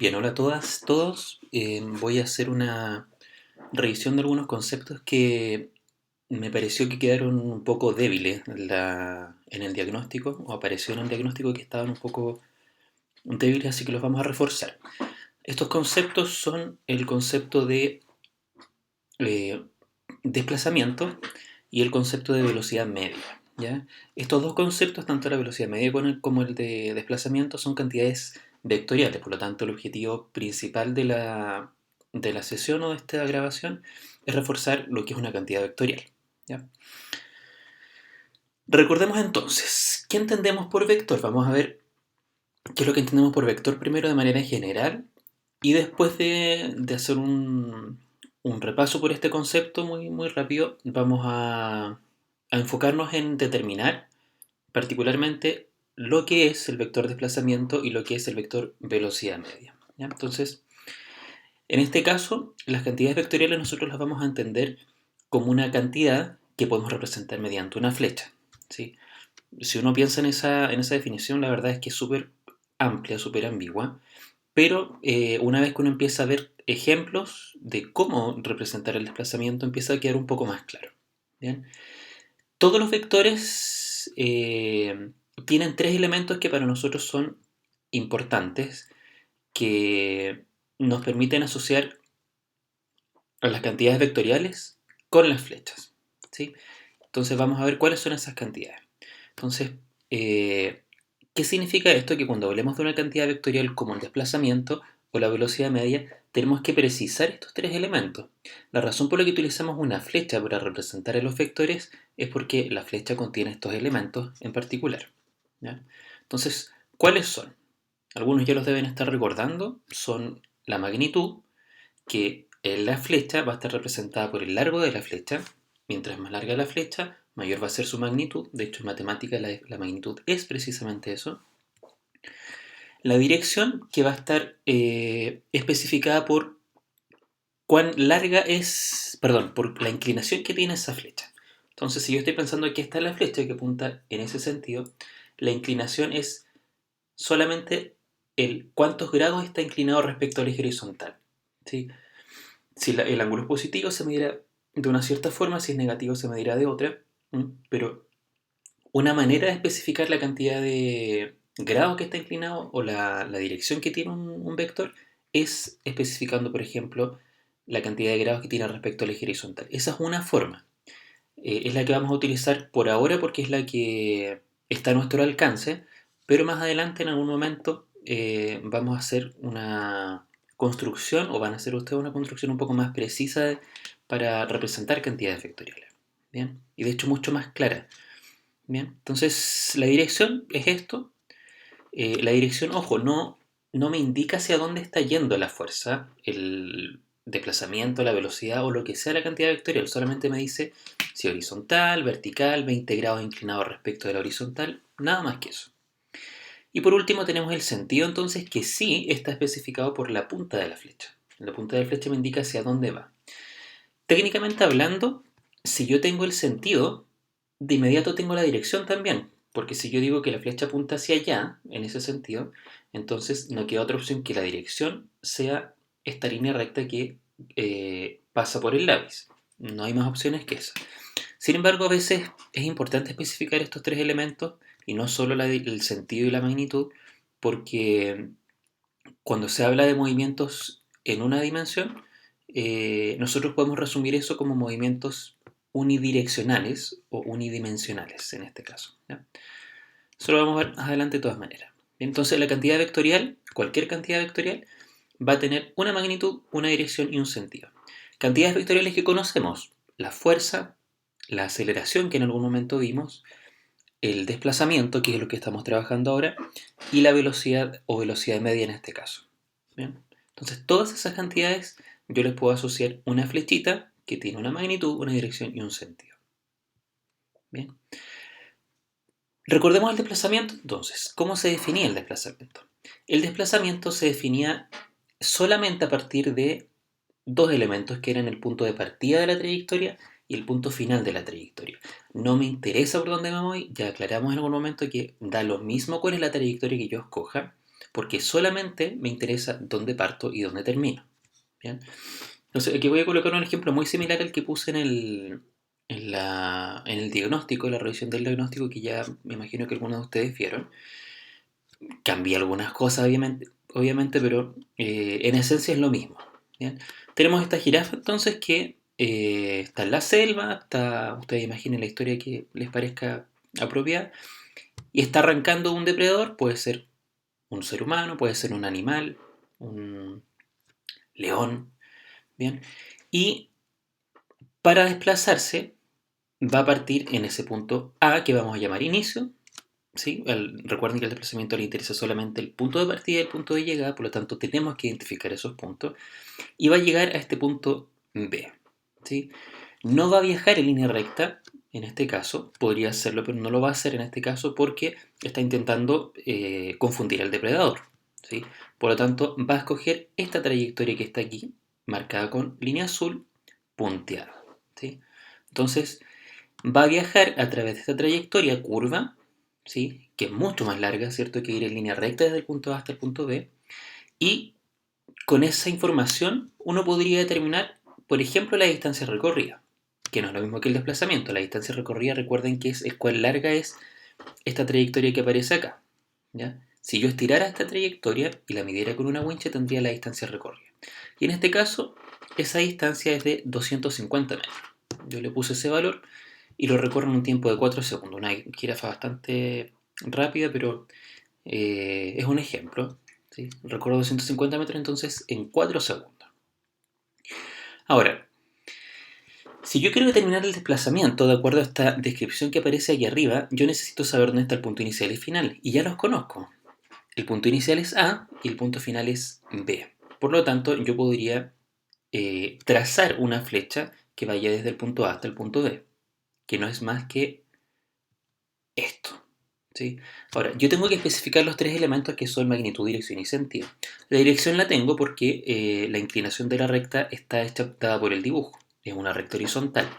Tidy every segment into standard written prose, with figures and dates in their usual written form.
Bien, hola a todas, todos. Voy a hacer una revisión de algunos conceptos que me pareció que quedaron un poco débiles en el diagnóstico, o apareció en el diagnóstico que estaban un poco débiles, así que los vamos a reforzar. Estos conceptos son el concepto de eh, desplazamiento y el concepto de velocidad media. ¿Ya? Estos dos conceptos, tanto la velocidad media como el de desplazamiento, son cantidades vectoriales. Por lo tanto, el objetivo principal de la sesión o de esta grabación es reforzar lo que es una cantidad vectorial. ¿Ya? Recordemos entonces, ¿qué entendemos por vector? Vamos a ver qué es lo que entendemos por vector primero de manera general y después de hacer un repaso por este concepto muy rápido, vamos a enfocarnos en determinar particularmente lo que es el vector desplazamiento y lo que es el vector velocidad media. ¿Ya? Entonces, en este caso, las cantidades vectoriales nosotros las vamos a entender como una cantidad que podemos representar mediante una flecha. ¿Sí? Si uno piensa en esa definición, la verdad es que es súper amplia, súper ambigua, pero una vez que uno empieza a ver ejemplos de cómo representar el desplazamiento, empieza a quedar un poco más claro. ¿Bien? Todos los vectores tienen tres elementos que para nosotros son importantes, que nos permiten asociar a las cantidades vectoriales con las flechas. ¿Sí? Entonces vamos a ver cuáles son esas cantidades. Entonces, eh, ¿qué significa esto? Que cuando hablemos de una cantidad vectorial como el desplazamiento o la velocidad media, tenemos que precisar estos tres elementos. La razón por la que utilizamos una flecha para representar a los vectores es porque la flecha contiene estos elementos en particular. ¿Ya? Entonces, ¿cuáles son? Algunos ya los deben estar recordando. Son la magnitud, que en la flecha va a estar representada por el largo de la flecha. Mientras más larga la flecha, mayor va a ser su magnitud. De hecho, en matemáticas la magnitud es precisamente eso. La dirección, que va a estar especificada por cuán larga es, perdón, por la inclinación que tiene esa flecha. Entonces, si yo estoy pensando que esta es la flecha que apunta en ese sentido, la inclinación es solamente el cuántos grados está inclinado respecto al eje horizontal. ¿Sí? Si el ángulo es positivo, se medirá de una cierta forma, si es negativo, se medirá de otra. Pero una manera de especificar la cantidad de grados que está inclinado o la dirección que tiene un vector es especificando, por ejemplo, la cantidad de grados que tiene respecto al eje horizontal. Esa es una forma. Es la que vamos a utilizar por ahora porque es la que está a nuestro alcance, pero más adelante en algún momento vamos a hacer una construcción o van a hacer ustedes una construcción un poco más precisa para representar cantidades vectoriales. ¿Bien? Y de hecho mucho más clara. ¿Bien? Entonces la dirección es esto. La dirección, ojo, no me indica hacia dónde está yendo la fuerza, el desplazamiento, la velocidad o lo que sea la cantidad vectorial. Solamente me dice si horizontal, vertical, 20 grados inclinado respecto de la horizontal. Nada más que eso. Y por último tenemos el sentido entonces que sí está especificado por la punta de la flecha. La punta de la flecha me indica hacia dónde va. Técnicamente hablando, si yo tengo el sentido, de inmediato tengo la dirección también. Porque si yo digo que la flecha apunta hacia allá, en ese sentido, entonces no queda otra opción que la dirección sea esta línea recta que pasa por el lápiz. No hay más opciones que esa. Sin embargo, a veces es importante especificar estos tres elementos y no solo el sentido y la magnitud, porque cuando se habla de movimientos en una dimensión, nosotros podemos resumir eso como movimientos unidireccionales o unidimensionales en este caso. ¿Ya? Eso lo vamos a ver más adelante de todas maneras. Entonces la cantidad vectorial, cualquier cantidad vectorial, va a tener una magnitud, una dirección y un sentido. Cantidades vectoriales que conocemos: la fuerza, la aceleración que en algún momento vimos, el desplazamiento, que es lo que estamos trabajando ahora, y la velocidad o velocidad media en este caso. ¿Bien? Entonces, todas esas cantidades yo les puedo asociar una flechita que tiene una magnitud, una dirección y un sentido. Bien. Recordemos el desplazamiento entonces. ¿Cómo se definía el desplazamiento? El desplazamiento se definía solamente a partir de dos elementos que eran el punto de partida de la trayectoria y el punto final de la trayectoria. No me interesa por dónde me voy, ya aclaramos en algún momento que da lo mismo cuál es la trayectoria que yo escoja, porque solamente me interesa dónde parto y dónde termino. ¿Bien? Entonces, aquí voy a colocar un ejemplo muy similar al que puse en el diagnóstico, la revisión del diagnóstico, que ya me imagino que algunos de ustedes vieron. Cambié algunas cosas, obviamente, pero en esencia es lo mismo. ¿Bien? Tenemos esta jirafa entonces que está en la selva, ustedes imaginen la historia que les parezca apropiada, y está arrancando un depredador, puede ser un ser humano, puede ser un animal, un león, ¿bien? Y para desplazarse va a partir en ese punto A que vamos a llamar inicio, ¿sí? Recuerden que el desplazamiento le interesa solamente el punto de partida y el punto de llegada, por lo tanto tenemos que identificar esos puntos y va a llegar a este punto B, ¿sí? No va a viajar en línea recta, en este caso, podría hacerlo, pero no lo va a hacer en este caso porque está intentando confundir al depredador, ¿sí? Por lo tanto, va a escoger esta trayectoria que está aquí, marcada con línea azul, punteada, ¿sí? Entonces, va a viajar a través de esta trayectoria curva, ¿sí? Que es mucho más larga, ¿cierto? Que ir en línea recta desde el punto A hasta el punto B, y con esa información uno podría determinar, por ejemplo, la distancia recorrida, que no es lo mismo que el desplazamiento. La distancia recorrida, recuerden que es el cuán larga es esta trayectoria que aparece acá, ¿ya? Si yo estirara esta trayectoria y la midiera con una wincha, tendría la distancia recorrida. Y en este caso, esa distancia es de 250 metros. Yo le puse ese valor y lo recorre en un tiempo de 4 segundos. Una jirafa bastante rápida, pero es un ejemplo, ¿sí? Recorro 250 metros entonces en 4 segundos. Ahora, si yo quiero determinar el desplazamiento de acuerdo a esta descripción que aparece aquí arriba, yo necesito saber dónde está el punto inicial y final, y ya los conozco. El punto inicial es A y el punto final es B. Por lo tanto, yo podría trazar una flecha que vaya desde el punto A hasta el punto B, que no es más que esto, ¿sí? Ahora, yo tengo que especificar los tres elementos que son magnitud, dirección y sentido. La dirección la tengo porque la inclinación de la recta está hecha dada por el dibujo, es una recta horizontal.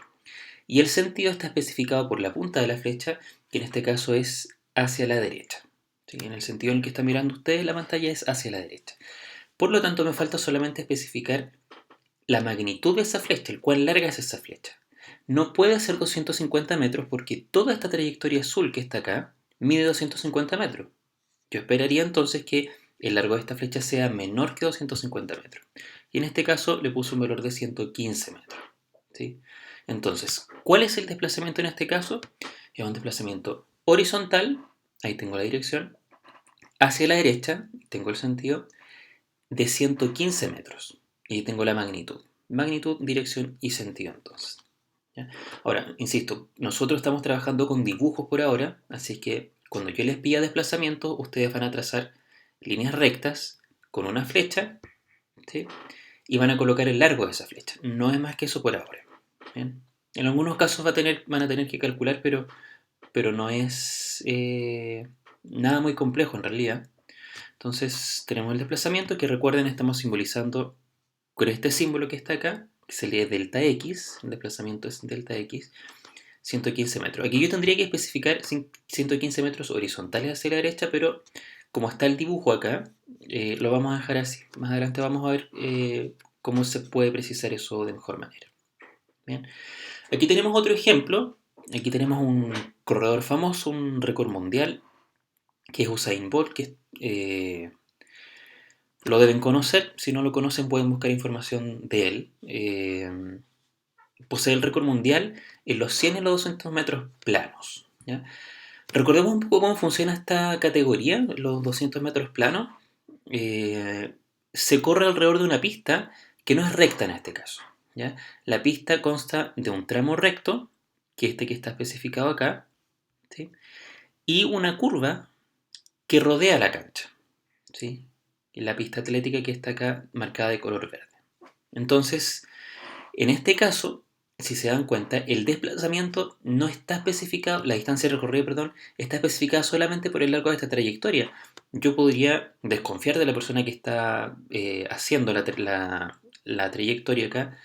Y el sentido está especificado por la punta de la flecha, que en este caso es hacia la derecha, ¿sí? En el sentido en el que está mirando ustedes la pantalla es hacia la derecha. Por lo tanto, me falta solamente especificar la magnitud de esa flecha, el cuán larga es esa flecha. No puede ser 250 metros porque toda esta trayectoria azul que está acá mide 250 metros. Yo esperaría entonces que el largo de esta flecha sea menor que 250 metros. Y en este caso le puse un valor de 115 metros, ¿sí? Entonces, ¿cuál es el desplazamiento en este caso? Es un desplazamiento horizontal, ahí tengo la dirección, hacia la derecha, tengo el sentido, de 115 metros. Y ahí tengo la magnitud. Magnitud, dirección y sentido entonces, ¿ya? Ahora, insisto, nosotros estamos trabajando con dibujos por ahora, así que cuando yo les pida desplazamiento, ustedes van a trazar líneas rectas con una flecha, ¿sí? Y van a colocar el largo de esa flecha. No es más que eso por ahora. ¿Bien? En algunos casos van a tener que calcular, pero no es nada muy complejo en realidad. Entonces tenemos el desplazamiento que recuerden estamos simbolizando con este símbolo que está acá, que se lee delta x, el desplazamiento es delta x, 115 metros. Aquí yo tendría que especificar 115 metros horizontales hacia la derecha, pero como está el dibujo acá, lo vamos a dejar así. Más adelante vamos a ver cómo se puede precisar eso de mejor manera. Bien. Aquí tenemos otro ejemplo. Aquí tenemos un corredor famoso, un récord mundial, que es Usain Bolt, que lo deben conocer. Si no lo conocen pueden buscar información de él. Posee el récord mundial en los 100 y los 200 metros planos, ¿ya? Recordemos un poco cómo funciona esta categoría, los 200 metros planos. Eh, Se corre alrededor de una pista que no es recta en este caso, ¿ya? La pista consta de un tramo recto, que es este que está especificado acá, ¿sí? Y una curva que rodea la cancha, ¿sí? Y la pista atlética que está acá marcada de color verde. Entonces, en este caso, si se dan cuenta, el desplazamiento no está especificado, la distancia recorrida, perdón, está especificada solamente por el largo de esta trayectoria. Yo podría desconfiar de la persona que está haciendo la trayectoria acá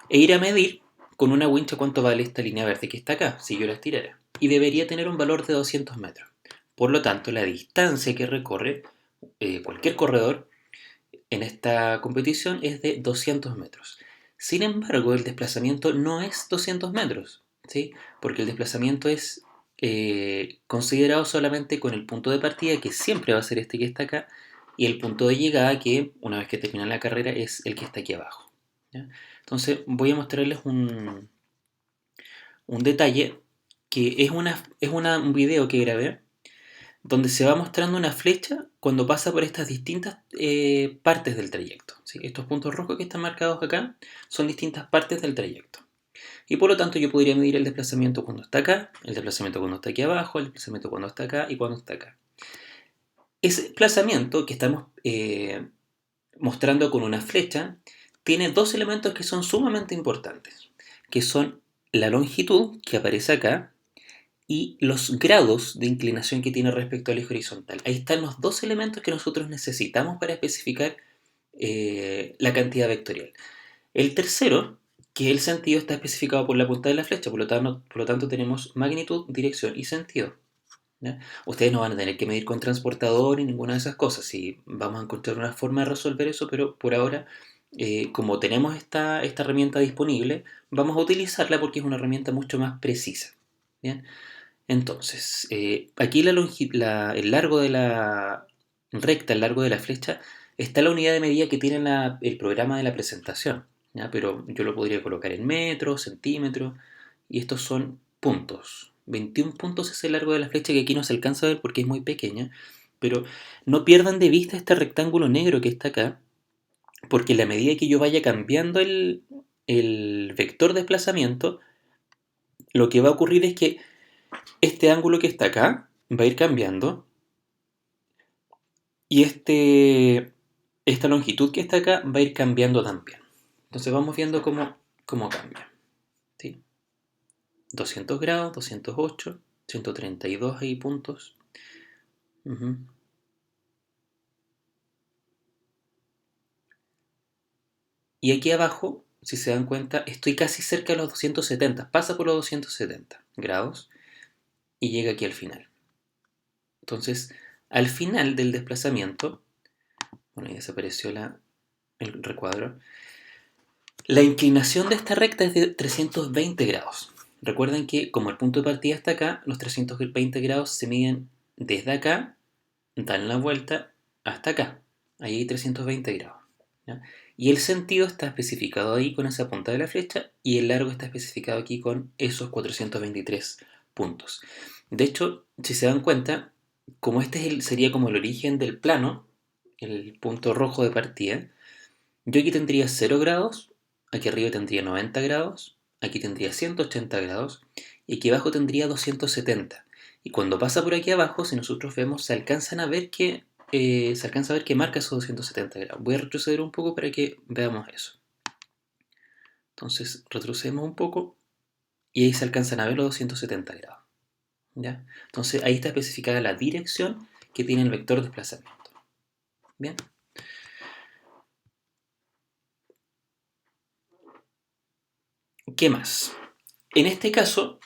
e ir a medir con una wincha cuánto vale esta línea verde que está acá, si yo la estirara. Y debería tener un valor de 200 metros. Por lo tanto, la distancia que recorre cualquier corredor en esta competición es de 200 metros. Sin embargo, el desplazamiento no es 200 metros, ¿sí? Porque el desplazamiento es considerado solamente con el punto de partida, que siempre va a ser este que está acá, y el punto de llegada, que una vez que termina la carrera es el que está aquí abajo. ¿Ya? Entonces voy a mostrarles un detalle que un video que grabé donde se va mostrando una flecha cuando pasa por estas distintas partes del trayecto, ¿sí? Estos puntos rojos que están marcados acá son distintas partes del trayecto. Y por lo tanto yo podría medir el desplazamiento cuando está acá, el desplazamiento cuando está aquí abajo, el desplazamiento cuando está acá y cuando está acá. Ese desplazamiento que estamos mostrando con una flecha tiene dos elementos que son sumamente importantes, que son la longitud que aparece acá y los grados de inclinación que tiene respecto al eje horizontal. Ahí están los dos elementos que nosotros necesitamos para especificar la cantidad vectorial. El tercero, que es el sentido, está especificado por la punta de la flecha, por lo tanto tenemos magnitud, dirección y sentido. ¿Ya? Ustedes no van a tener que medir con transportador ni ninguna de esas cosas, y vamos a encontrar una forma de resolver eso, pero por ahora, como tenemos esta herramienta disponible, vamos a utilizarla porque es una herramienta mucho más precisa. ¿Bien? Entonces, aquí el largo de la recta, el largo de la flecha, está la unidad de medida que tiene el programa de la presentación, ¿ya? Pero yo lo podría colocar en metros, centímetros, y estos son puntos. 21 puntos es el largo de la flecha, que aquí no se alcanza a ver porque es muy pequeña, pero no pierdan de vista este rectángulo negro que está acá, porque a la medida que yo vaya cambiando el vector de desplazamiento, lo que va a ocurrir es que este ángulo que está acá va a ir cambiando y esta longitud que está acá va a ir cambiando también. Entonces vamos viendo cómo cambia. ¿Sí? 200 grados, 208, 132 ahí puntos. Ujú. Y aquí abajo, si se dan cuenta, estoy casi cerca de los 270. Pasa por los 270 grados y llega aquí al final. Entonces, al final del desplazamiento, bueno, ahí desapareció el recuadro. La inclinación de esta recta es de 320 grados. Recuerden que como el punto de partida está acá, los 320 grados se miden desde acá, dan la vuelta hasta acá. Ahí hay 320 grados. ¿Ya? Y el sentido está especificado ahí con esa punta de la flecha y el largo está especificado aquí con esos 423 puntos. De hecho, si se dan cuenta, como sería como el origen del plano, el punto rojo de partida, yo aquí tendría 0 grados, aquí arriba tendría 90 grados, aquí tendría 180 grados y aquí abajo tendría 270. Y cuando pasa por aquí abajo, si nosotros vemos, se alcanza a ver que marca esos 270 grados. Voy a retroceder un poco para que veamos eso. Entonces retrocedemos un poco y ahí se alcanzan a ver los 270 grados. ¿Ya? Entonces ahí está especificada la dirección que tiene el vector de desplazamiento. ¿Bien? ¿Qué más? En este caso,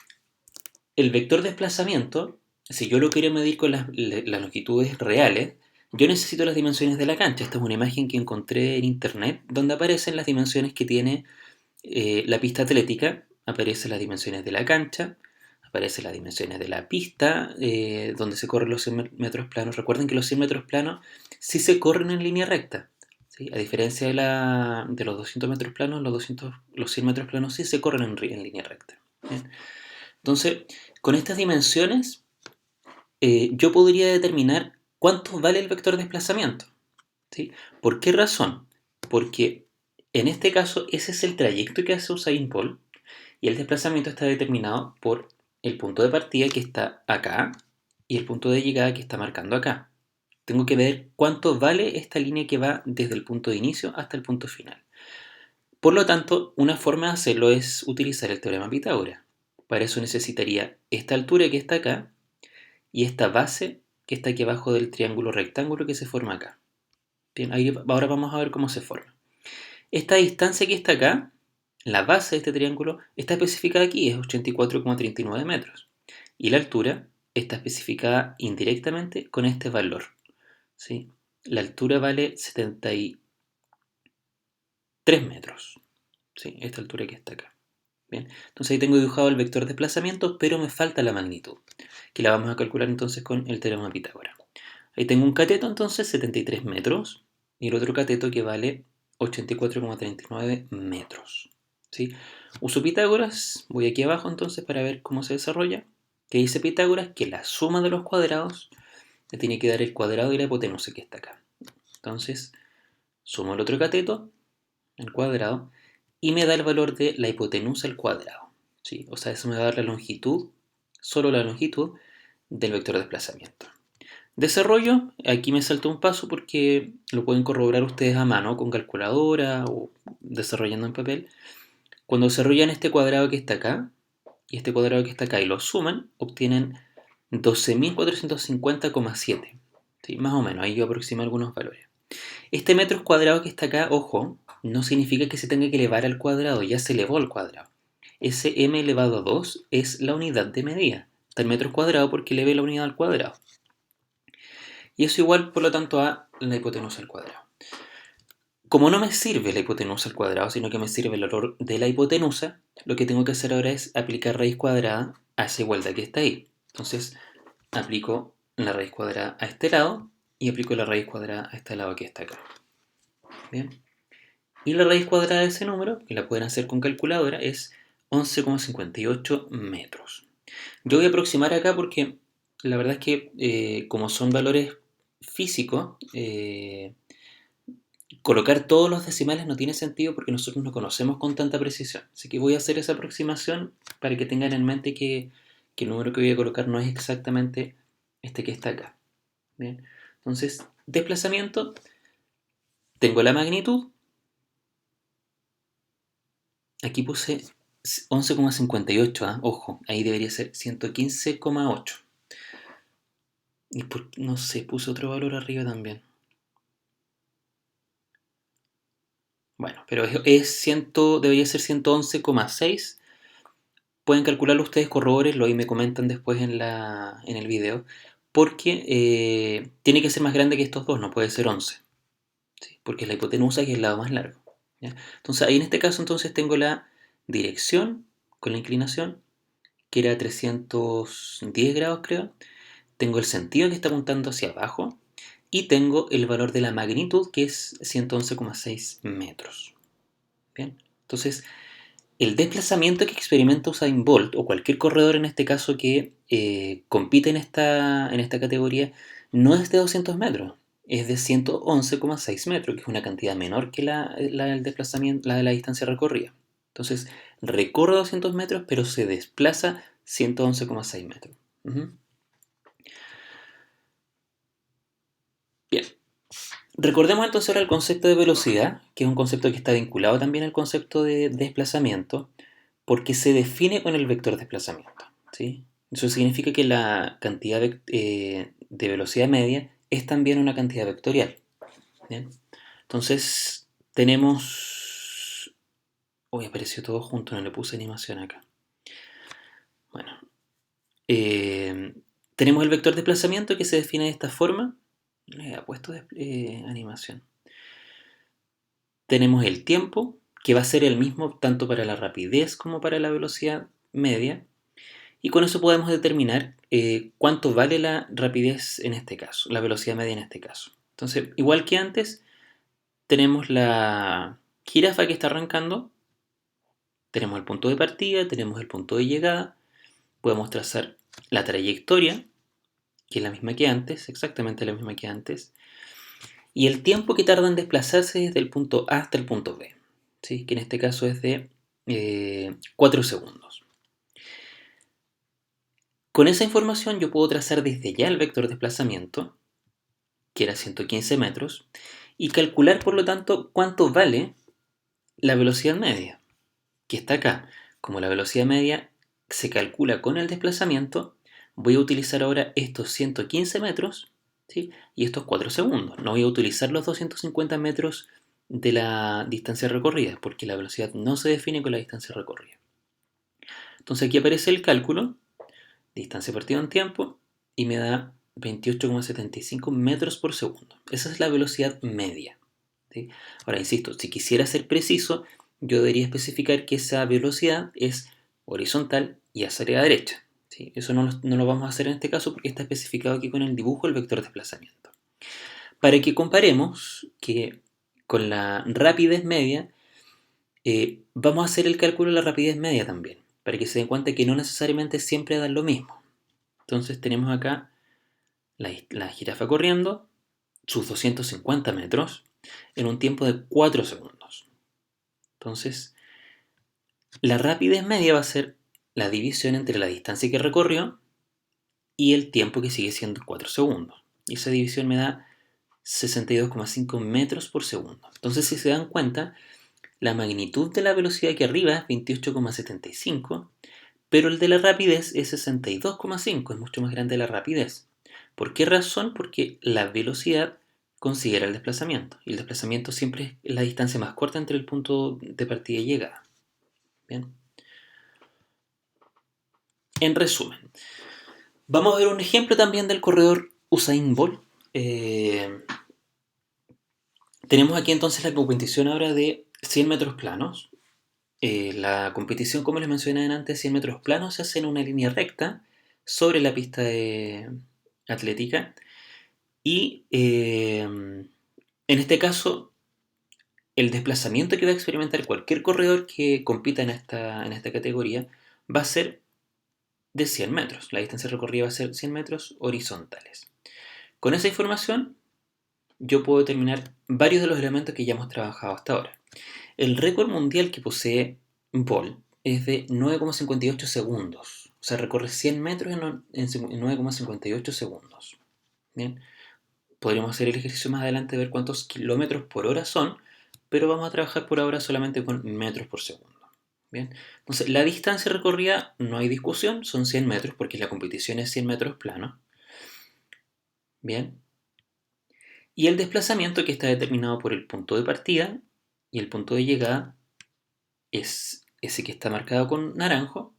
el vector de desplazamiento, si yo lo quiero medir con las longitudes reales, yo necesito las dimensiones de la cancha. Esta es una imagen que encontré en internet donde aparecen las dimensiones que tiene la pista atlética, aparecen las dimensiones de la cancha, aparecen las dimensiones de la pista donde se corren los 100 metros planos. Recuerden que los 100 metros planos sí se corren en línea recta. ¿Sí? A diferencia de los 200 metros planos, los 100 metros planos sí se corren en línea recta. ¿Bien? Entonces, con estas dimensiones, yo podría determinar cuánto vale el vector de desplazamiento. ¿Sí? ¿Por qué razón? Porque en este caso ese es el trayecto que hace Usain Bolt y el desplazamiento está determinado por el punto de partida que está acá y el punto de llegada que está marcando acá. Tengo que ver cuánto vale esta línea que va desde el punto de inicio hasta el punto final. Por lo tanto, una forma de hacerlo es utilizar el teorema de Pitágoras. Para eso necesitaría esta altura que está acá y esta base que está aquí abajo del triángulo rectángulo que se forma acá. Bien, ahora vamos a ver cómo se forma. Esta distancia que está acá, la base de este triángulo, está especificada aquí, es 84,39 metros. Y la altura está especificada indirectamente con este valor. ¿Sí? la altura vale 73 metros. ¿Sí? Esta altura que está acá. Bien, entonces ahí tengo dibujado el vector de desplazamiento, pero me falta la magnitud, que la vamos a calcular entonces con el teorema de Pitágoras. Ahí tengo un cateto entonces, 73 metros, y el otro cateto que vale 84,39 metros. ¿Sí? Uso Pitágoras, voy aquí abajo entonces para ver cómo se desarrolla. Que dice Pitágoras que la suma de los cuadrados me tiene que dar el cuadrado y la hipotenusa que está acá. Entonces, sumo el otro cateto, el cuadrado, y me da el valor de la hipotenusa al cuadrado. ¿Sí? O sea, eso me va a dar la longitud, solo la longitud del vector de desplazamiento. Desarrollo, aquí me salto un paso porque lo pueden corroborar ustedes a mano con calculadora o desarrollando en papel. Cuando desarrollan este cuadrado que está acá y este cuadrado que está acá y lo suman, obtienen 12.450,7. ¿Sí? Más o menos, ahí yo aproximo algunos valores. Este metros cuadrados que está acá, ojo, no significa que se tenga que elevar al cuadrado, ya se elevó al cuadrado. Ese m elevado a 2 es la unidad de medida. Está en metros cuadrados porque eleve la unidad al cuadrado. Y eso igual, por lo tanto, a la hipotenusa al cuadrado. Como no me sirve la hipotenusa al cuadrado, sino que me sirve el valor de la hipotenusa, lo que tengo que hacer ahora es aplicar raíz cuadrada a esa igualdad que está ahí. Entonces, aplico la raíz cuadrada a este lado y aplico la raíz cuadrada a este lado que está acá. Bien. Y la raíz cuadrada de ese número, que la pueden hacer con calculadora, es 11,58 metros. Yo voy a aproximar acá porque la verdad es que como son valores físicos, colocar todos los decimales no tiene sentido porque nosotros no conocemos con tanta precisión. Así que voy a hacer esa aproximación para que tengan en mente que el número que voy a colocar no es exactamente este que está acá. Bien. Entonces, desplazamiento, tengo la magnitud. Aquí puse 11,58, ¿eh? Ojo, ahí debería ser 115,8. Y no sé, puse otro valor arriba también. Bueno, pero debería ser 111,6. Pueden calcularlo ustedes, corroborenlo y me comentan después en el video. Porque tiene que ser más grande que estos dos, no puede ser 11. ¿Sí? Porque es la hipotenusa que es el lado más largo. ¿Ya? Entonces ahí en este caso entonces tengo la dirección con la inclinación, que era 310 grados creo. Tengo el sentido que está apuntando hacia abajo. Y tengo el valor de la magnitud, que es 111,6 metros. Bien, entonces el desplazamiento que experimenta Usain Bolt, o cualquier corredor en este caso que compite en esta categoría, no es de 200 metros, es de 111,6 metros, que es una cantidad menor que la del desplazamiento, la de la distancia recorrida. Entonces, recorre 200 metros, pero se desplaza 111,6 metros. Bien, recordemos entonces ahora el concepto de velocidad, que es un concepto que está vinculado también al concepto de desplazamiento, porque se define con el vector desplazamiento. ¿Sí? Eso significa que la cantidad de velocidad media es también una cantidad vectorial. ¿Bien? Entonces tenemos... Uy, apareció todo junto, no le puse animación acá. Bueno, eh, tenemos el vector desplazamiento que se define de esta forma. Le he puesto animación. Tenemos el tiempo, que va a ser el mismo tanto para la rapidez como para la velocidad media. Y con eso podemos determinar cuánto vale la rapidez en este caso, la velocidad media en este caso. Entonces, igual que antes, tenemos la jirafa que está arrancando, tenemos el punto de partida, tenemos el punto de llegada, podemos trazar la trayectoria, que es la misma que antes, exactamente la misma que antes, y el tiempo que tarda en desplazarse desde el punto A hasta el punto B, ¿sí? Que en este caso es de 4 segundos. Con esa información yo puedo trazar desde ya el vector de desplazamiento, que era 115 metros, y calcular por lo tanto cuánto vale la velocidad media, que está acá. Como la velocidad media se calcula con el desplazamiento, voy a utilizar ahora estos 115 metros, ¿sí? Y estos 4 segundos. No voy a utilizar los 250 metros de la distancia recorrida, porque la velocidad no se define con la distancia recorrida. Entonces aquí aparece el cálculo, distancia partida en tiempo, y me da 28,75 metros por segundo. Esa es la velocidad media, ¿sí? Ahora, insisto, si quisiera ser preciso, yo debería especificar que esa velocidad es horizontal y hacia la derecha, ¿sí? Eso no lo vamos a hacer en este caso porque está especificado aquí con el dibujo del vector de desplazamiento. Para que comparemos que con la rapidez media, vamos a hacer el cálculo de la rapidez media también, para que se den cuenta que no necesariamente siempre dan lo mismo. Entonces tenemos acá la jirafa corriendo sus 250 metros en un tiempo de 4 segundos. Entonces, la rapidez media va a ser la división entre la distancia que recorrió y el tiempo que sigue siendo 4 segundos. Y esa división me da 62,5 metros por segundo. Entonces, si se dan cuenta, la magnitud de la velocidad aquí arriba es 28,75, pero el de la rapidez es 62,5, es mucho más grande la rapidez. ¿Por qué razón? Porque la velocidad considera el desplazamiento, y el desplazamiento siempre es la distancia más corta entre el punto de partida y llegada. Bien. En resumen, vamos a ver un ejemplo también del corredor Usain Bolt. Tenemos aquí entonces la competición ahora de 100 metros planos. La competición, como les mencioné antes, 100 metros planos se hace en una línea recta sobre la pista de atlética y en este caso el desplazamiento que va a experimentar cualquier corredor que compita en esta categoría va a ser de 100 metros. La distancia recorrida va a ser 100 metros horizontales. Con esa información yo puedo determinar varios de los elementos que ya hemos trabajado hasta ahora. El récord mundial que posee Bolt es de 9,58 segundos. O sea, recorre 100 metros en 9,58 segundos. Bien, podríamos hacer el ejercicio más adelante de ver cuántos kilómetros por hora son, pero vamos a trabajar por ahora solamente con metros por segundo. Bien, entonces la distancia recorrida no hay discusión, son 100 metros porque la competición es 100 metros plano. Bien, y el desplazamiento que está determinado por el punto de partida y el punto de llegada es ese que está marcado con naranjo,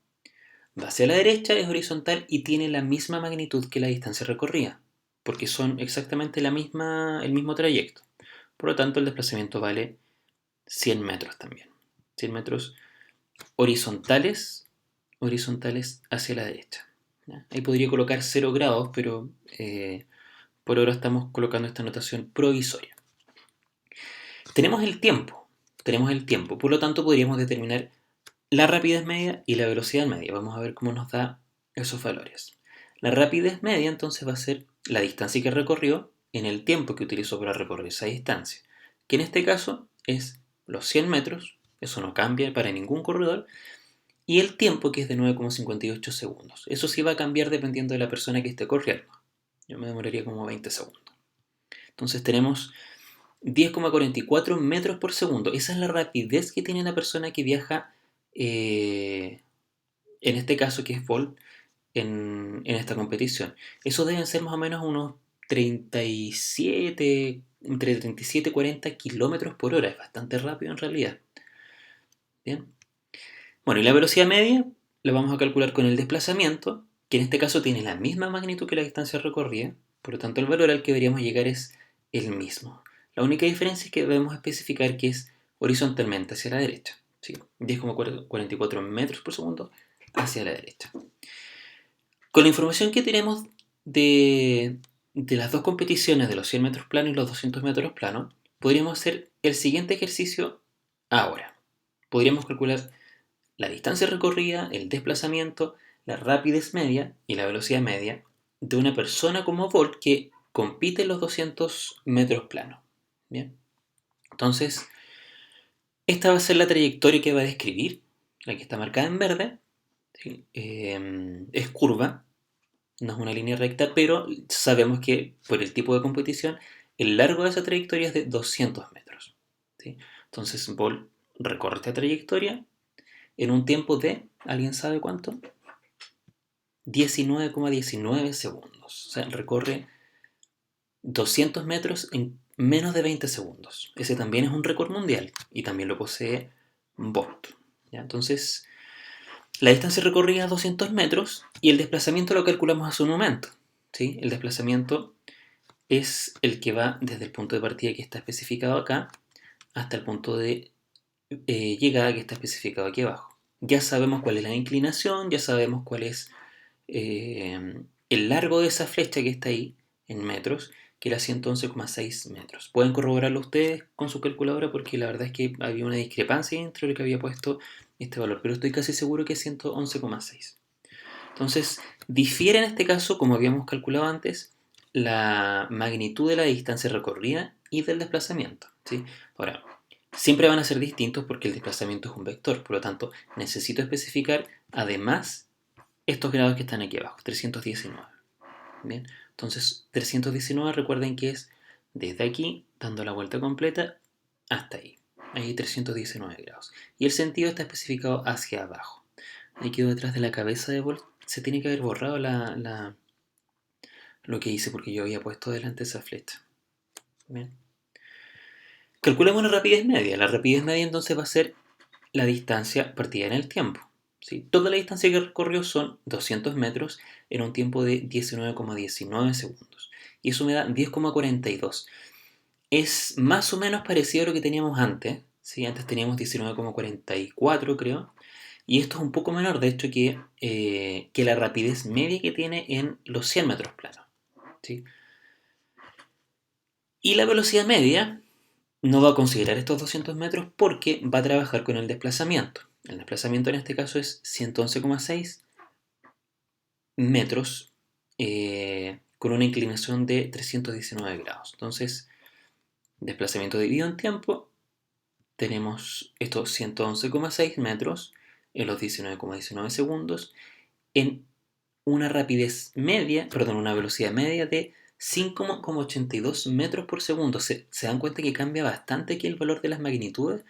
va hacia la derecha, es horizontal y tiene la misma magnitud que la distancia recorrida, porque son exactamente el mismo trayecto. Por lo tanto, el desplazamiento vale 100 metros también. 100 metros horizontales, horizontales hacia la derecha. ¿Ya? Ahí podría colocar 0 grados, pero por ahora estamos colocando esta notación provisoria. Tenemos el tiempo, por lo tanto podríamos determinar la rapidez media y la velocidad media. Vamos a ver cómo nos da esos valores. La rapidez media entonces va a ser la distancia que recorrió en el tiempo que utilizó para recorrer esa distancia, que en este caso es los 100 metros, eso no cambia para ningún corredor, y el tiempo que es de 9,58 segundos. Eso sí va a cambiar dependiendo de la persona que esté corriendo. Yo me demoraría como 20 segundos. Entonces tenemos 10,44 metros por segundo. Esa es la rapidez que tiene la persona que viaja, en este caso que es Bolt, en esta competición. Eso deben ser más o menos unos 37, entre 37 y 40 kilómetros por hora. Es bastante rápido en realidad. Bien. Bueno, y la velocidad media la vamos a calcular con el desplazamiento, que en este caso tiene la misma magnitud que la distancia recorrida. Por lo tanto, el valor al que deberíamos llegar es el mismo. La única diferencia es que debemos especificar que es horizontalmente hacia la derecha. ¿Sí? 10,44 metros por segundo hacia la derecha. Con la información que tenemos de las dos competiciones, de los 100 metros plano y los 200 metros plano, podríamos hacer el siguiente ejercicio ahora. Podríamos calcular la distancia recorrida, el desplazamiento, la rapidez media y la velocidad media de una persona como Bolt que compite en los 200 metros plano. Bien. Entonces, esta va a ser la trayectoria que va a describir, la que está marcada en verde. ¿Sí? Es curva, no es una línea recta, pero sabemos que por el tipo de competición, el largo de esa trayectoria es de 200 metros. ¿Sí? Entonces, Bolt recorre esta trayectoria en un tiempo de, ¿alguien sabe cuánto? 19,19 segundos. O sea, recorre 200 metros en menos de 20 segundos. Ese también es un récord mundial y también lo posee Bolt. ¿Ya? Entonces, la distancia recorrida es 200 metros y el desplazamiento lo calculamos hace un momento. ¿sí? El desplazamiento es el que va desde el punto de partida que está especificado acá hasta el punto de llegada que está especificado aquí abajo. Ya sabemos cuál es la inclinación, ya sabemos cuál es el largo de esa flecha que está ahí en metros, que era 111,6 metros. Pueden corroborarlo ustedes con su calculadora porque la verdad es que había una discrepancia entre lo que había puesto este valor, pero estoy casi seguro que es 111,6. Entonces, difiere en este caso, como habíamos calculado antes, la magnitud de la distancia recorrida y del desplazamiento, ¿sí? Ahora, siempre van a ser distintos porque el desplazamiento es un vector, por lo tanto, necesito especificar además estos grados que están aquí abajo, 319. Bien, entonces 319 recuerden que es desde aquí, dando la vuelta completa, hasta ahí. Ahí 319 grados. Y el sentido está especificado hacia abajo. Ahí quedó detrás de la cabeza de Bolt. Se tiene que haber borrado lo que hice porque yo había puesto delante esa flecha. Bien. Calculemos la rapidez media. La rapidez media entonces va a ser la distancia partida en el tiempo. ¿Sí? Toda la distancia que recorrió son 200 metros en un tiempo de 19,19 segundos. Y eso me da 10,42. Es más o menos parecido a lo que teníamos antes. ¿Sí? Antes teníamos 19,44 creo. Y esto es un poco menor, de hecho, que la rapidez media que tiene en los 100 metros planos. ¿Sí? Y la velocidad media no va a considerar estos 200 metros porque va a trabajar con el desplazamiento. El desplazamiento en este caso es 111,6 metros con una inclinación de 319 grados. Entonces, desplazamiento dividido en tiempo, tenemos estos 111,6 metros en los 19,19 segundos en una rapidez media, perdón, una velocidad media de 5,82 metros por segundo. ¿Se dan cuenta que cambia bastante aquí el valor de las magnitudes?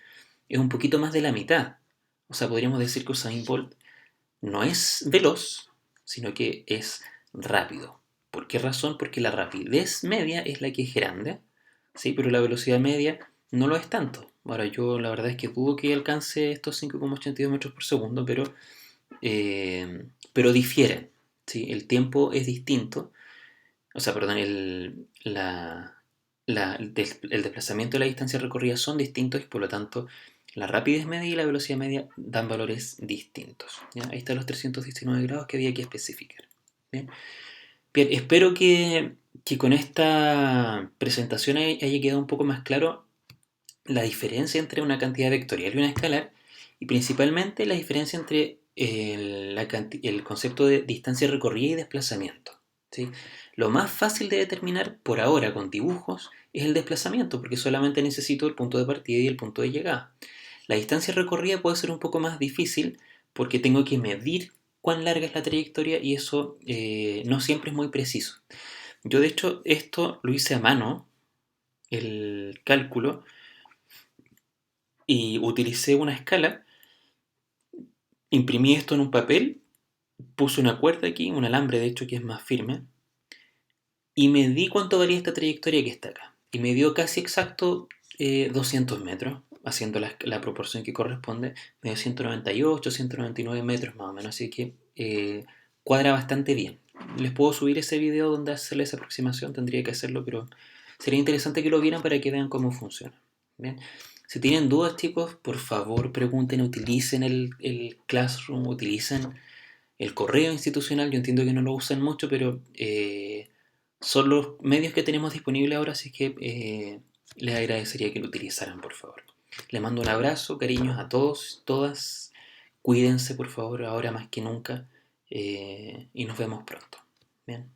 Es un poquito más de la mitad. O sea, podríamos decir que Usain Bolt no es veloz, sino que es rápido. ¿Por qué razón? Porque la rapidez media es la que es grande, ¿sí? Pero la velocidad media no lo es tanto. Ahora, yo la verdad es que dudo que alcance estos 5,82 metros por segundo, pero difieren, ¿sí? El tiempo es distinto, o sea, perdón, el desplazamiento y la distancia recorrida son distintos y por lo tanto la rapidez media y la velocidad media dan valores distintos. ¿Ya? Ahí están los 319 grados que había que especificar. Bien, bien, espero que con esta presentación haya quedado un poco más claro la diferencia entre una cantidad vectorial y una escalar y principalmente la diferencia entre el concepto de distancia recorrida y desplazamiento. ¿Sí? Lo más fácil de determinar por ahora con dibujos es el desplazamiento porque solamente necesito el punto de partida y el punto de llegada. La distancia recorrida puede ser un poco más difícil porque tengo que medir cuán larga es la trayectoria y eso no siempre es muy preciso. Yo de hecho esto lo hice a mano, el cálculo, y utilicé una escala, imprimí esto en un papel, puse una cuerda aquí, un alambre de hecho que es más firme, y medí cuánto varía esta trayectoria que está acá. Y me dio casi exacto 200 metros, haciendo la proporción que corresponde, me dio 198, 199 metros más o menos, así que cuadra bastante bien. Les puedo subir ese video donde hacerle esa aproximación, tendría que hacerlo, pero sería interesante que lo vieran para que vean cómo funciona. ¿Bien? Si tienen dudas, chicos, por favor pregunten, utilicen el Classroom, utilicen el correo institucional. Yo entiendo que no lo usan mucho, pero son los medios que tenemos disponibles ahora, así que les agradecería que lo utilizaran, por favor. Les mando un abrazo, cariños a todos, todas. Cuídense, por favor, ahora más que nunca. Y nos vemos pronto. Bien.